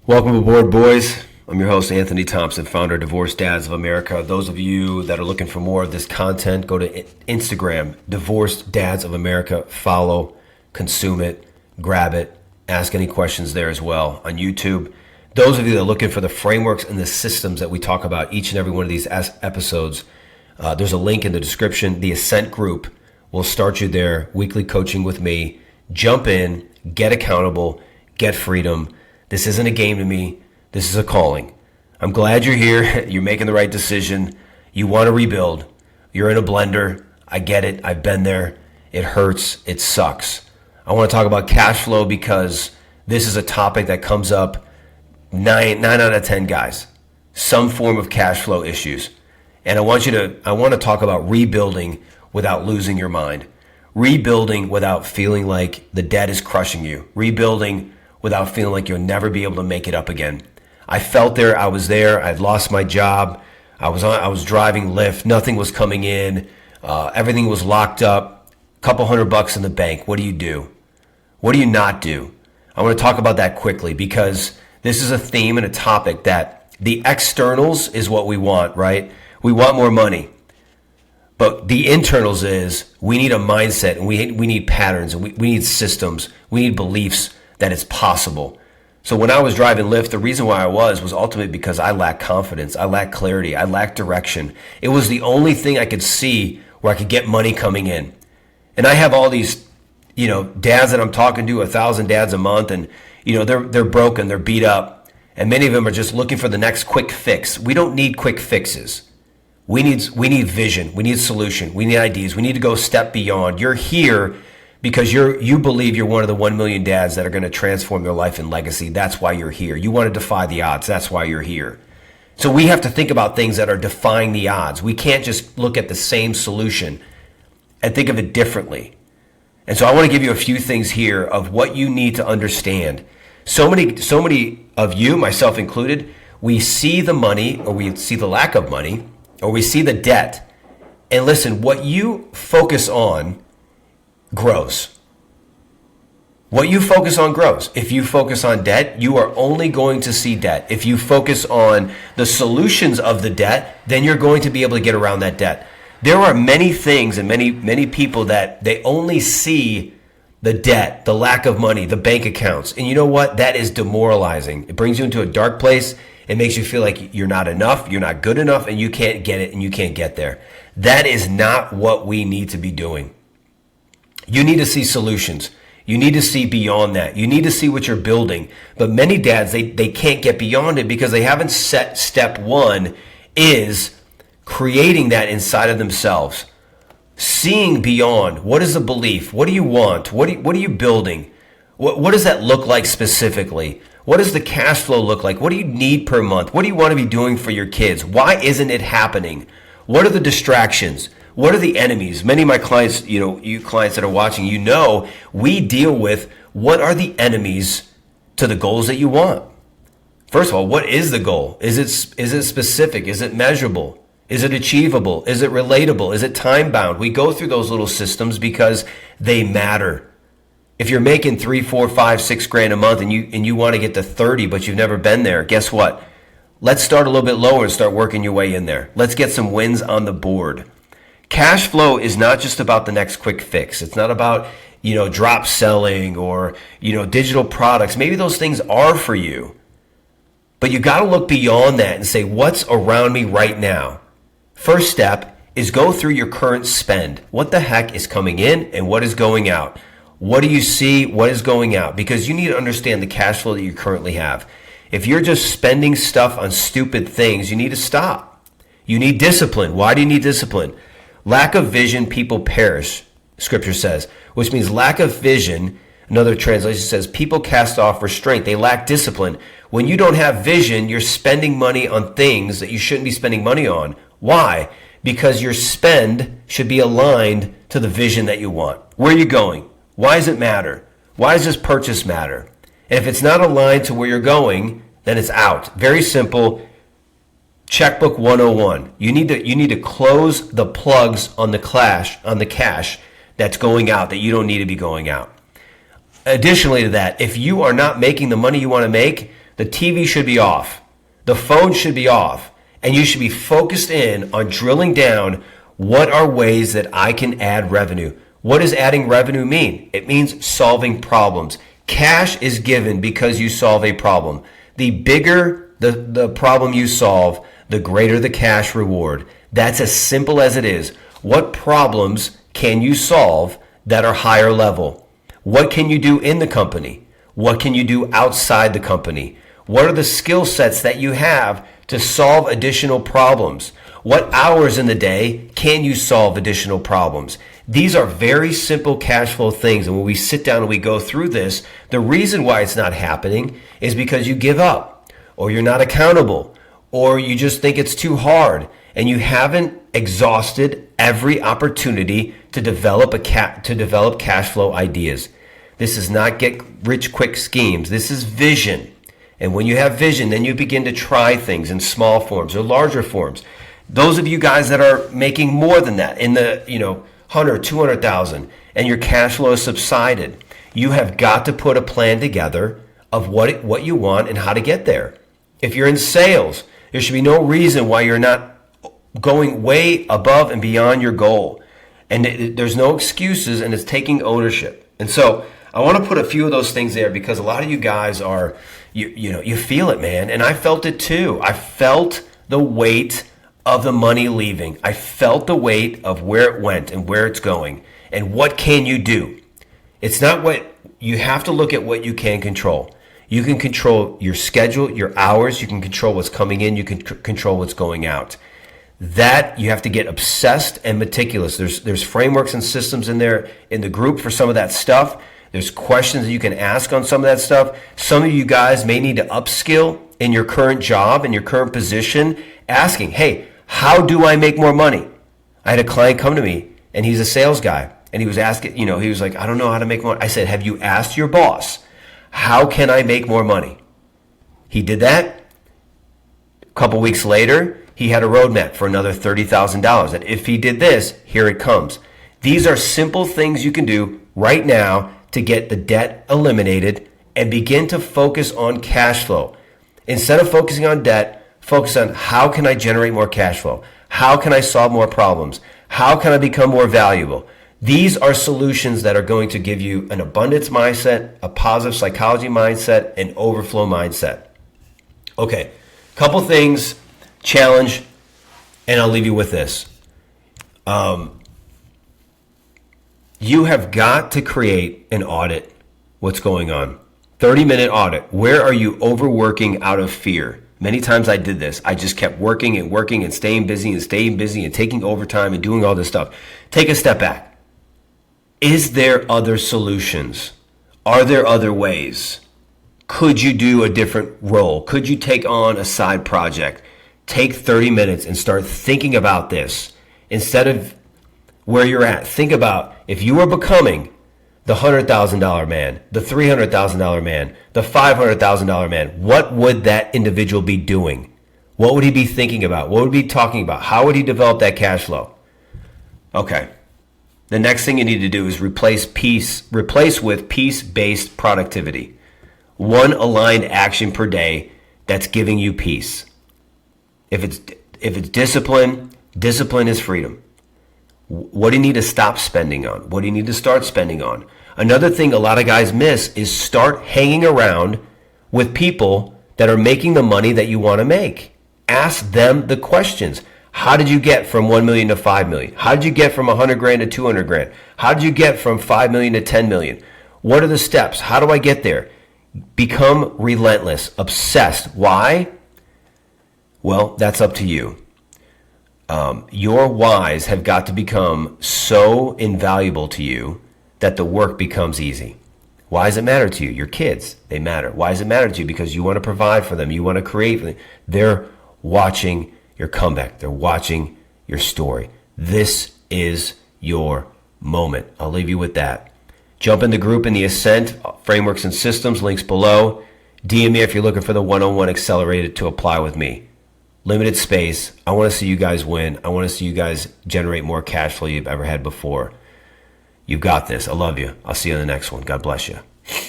Welcome aboard, boys. I'm your host, Anthony Thompson, founder of Divorced Dads of America. Those of you that are looking for more of this content, go to Instagram, Divorced Dads of America. Follow, consume it, grab it, ask any questions there as well. On YouTube, those of you that are looking for the frameworks and the systems that we talk about each and every one of these episodes, there's a link in the description. The Ascent group will start you there. Weekly coaching with me. Jump in, get accountable, get freedom. This isn't a game to me. This is a calling. I'm glad you're here. You're making the right decision. You want to rebuild. You're in a blender. I get it. I've been there. It hurts. It sucks. I want to talk about cash flow because this is a topic that comes up 9 out of 10 guys. Some form of cash flow issues. And I want to talk about rebuilding without losing your mind. Rebuilding without feeling like the debt is crushing you. Rebuilding without feeling like you'll never be able to make it up again. I felt there. I was there. I'd lost my job. I was driving Lyft. Nothing was coming in. Everything was locked up. Couple $100 in the bank. What do you do? What do you not do? I want to talk about that quickly because this is a theme and a topic that the externals is what we want, right? We want more money. But the internals is we need a mindset and we need patterns and we need systems. We need beliefs that it's possible. So when I was driving Lyft, the reason why I was ultimately because I lacked confidence. I lacked clarity. I lacked direction. It was the only thing I could see where I could get money coming in. And I have all these, dads that I'm talking to, 1,000 dads a month, and, they're broken, they're beat up. And many of them are just looking for the next quick fix. We don't need quick fixes. We need vision. We need solution. We need ideas. We need to go a step beyond. You're here because you believe you're one of the 1 million dads that are going to transform their life and legacy. That's why you're here. You want to defy the odds. That's why you're here. So we have to think about things that are defying the odds. We can't just look at the same solution and think of it differently. And so I want to give you a few things here of what you need to understand. So many of you, myself included, we see the money or we see the lack of money or we see the debt. And listen, what you focus on grows. What you focus on grows. If you focus on debt, you are only going to see debt. If you focus on the solutions of the debt, then you're going to be able to get around that debt. There are many things and many people that they only see the debt, the lack of money, the bank accounts. And you know what? That is demoralizing. It brings you into a dark place. It makes you feel like you're not enough, you're not good enough, and you can't get it and you can't get there. That is not what we need to be doing. You need to see solutions. You need to see beyond that. You need to see what you're building. But many dads, they can't get beyond it because they haven't set step one is creating that inside of themselves. Seeing beyond. What is the belief? What do you want? What are you building? What does that look like specifically? What does the cash flow look like? What do you need per month? What do you want to be doing for your kids? Why isn't it happening? What are the distractions? What are the enemies? Many of my clients, you clients that are watching, we deal with what are the enemies to the goals that you want. First of all, what is the goal? Is it specific? Is it measurable? Is it achievable? Is it relatable? Is it time bound? We go through those little systems because they matter. If you're making 3, 4, 5, 6 grand a month and you want to get to 30, but you've never been there, guess what? Let's start a little bit lower and start working your way in there. Let's get some wins on the board. Cash flow is not just about the next quick fix. It's not about, drop selling or, digital products. Maybe those things are for you. But you got to look beyond that and say, what's around me right now? First step is go through your current spend. What the heck is coming in and what is going out? What do you see? What is going out? Because you need to understand the cash flow that you currently have. If you're just spending stuff on stupid things, you need to stop. You need discipline. Why do you need discipline? Lack of vision, people perish, scripture says, which means lack of vision. Another translation says people cast off restraint. They lack discipline. When you don't have vision, you're spending money on things that you shouldn't be spending money on. Why? Because your spend should be aligned to the vision that you want. Where are you going? Why does it matter? Why does this purchase matter? And if it's not aligned to where you're going, then it's out. Very simple. Checkbook 101. You need to close the plugs on the cash that's going out that you don't need to be going out. Additionally to that, if you are not making the money you want to make, The TV should be off. The phone should be off. And you should be focused in on drilling down what are ways that I can add revenue. What does adding revenue mean? It means solving problems. Cash is given because you solve a problem. The bigger the problem you solve, the greater the cash reward. That's as simple as it is. What problems can you solve that are higher level? What can you do in the company? What can you do outside the company? What are the skill sets that you have to solve additional problems? What hours in the day can you solve additional problems? These are very simple cash flow things. And when we sit down and we go through this, the reason why it's not happening is because you give up, or you're not accountable, or you just think it's too hard, and you haven't exhausted every opportunity to develop cash flow ideas. This is not get rich quick schemes. This is vision. And when you have vision, then you begin to try things in small forms or larger forms. Those of you guys that are making more than that, in the 100, 200,000, and your cash flow has subsided, you have got to put a plan together of what you want and how to get there. If you're in sales, there should be no reason why you're not going way above and beyond your goal. And there's no excuses, and it's taking ownership. And so I want to put a few of those things there because a lot of you guys are, you feel it, man. And I felt it too. I felt the weight of the money leaving. I felt the weight of where it went and where it's going. And what can you do? It's not what you have to look at what you can control. You can control your schedule, your hours. You can control what's coming in. You can control what's going out. That you have to get obsessed and meticulous. There's frameworks and systems in there in the group for some of that stuff. There's questions that you can ask on some of that stuff. Some of you guys may need to upskill in your current job, in your current position, asking, hey, how do I make more money? I had a client come to me, and he's a sales guy, and he was asking, he was like, I don't know how to make more. I said, have you asked your boss, how can I make more money? He did that. A couple weeks later, he had a roadmap for another $30,000. And if he did this, here it comes. These are simple things you can do right now to get the debt eliminated and begin to focus on cash flow. Instead of focusing on debt, focus on how can I generate more cash flow? How can I solve more problems? How can I become more valuable? These are solutions that are going to give you an abundance mindset, a positive psychology mindset, an overflow mindset. Okay, couple things, challenge, and I'll leave you with this. You have got to create an audit. What's going on? 30-minute audit. Where are you overworking out of fear? Many times I did this. I just kept working and staying busy and taking overtime and doing all this stuff. Take a step back. Is there other solutions? Are there other ways? Could you do a different role? Could you take on a side project? Take 30 minutes and start thinking about this instead of where you're at. Think about if you were becoming the $100,000 man, the $300,000 man, the $500,000 man, what would that individual be doing? What would he be thinking about? What would he be talking about? How would he develop that cash flow? Okay. The next thing you need to do is replace with peace-based productivity. One aligned action per day that's giving you peace. If it's discipline, discipline is freedom. What do you need to stop spending on? What do you need to start spending on? Another thing a lot of guys miss is start hanging around with people that are making the money that you want to make. Ask them the questions. How did you get from 1 million to 5 million? How did you get from 100 grand to 200 grand? How did you get from 5 million to 10 million? What are the steps? How do I get there? Become relentless, obsessed. Why? Well, that's up to you. Your whys have got to become so invaluable to you that the work becomes easy. Why does it matter to you? Your kids, they matter. Why does it matter to you? Because you want to provide for them. You want to create for them. They're watching your comeback. They're watching your story. This is your moment. I'll leave you with that. Jump in the group in the Ascent, Frameworks and Systems, links below. DM me if you're looking for the one-on-one accelerated to apply with me. Limited space. I want to see you guys win. I want to see you guys generate more cash flow you've ever had before. You've got this. I love you. I'll see you on the next one. God bless you.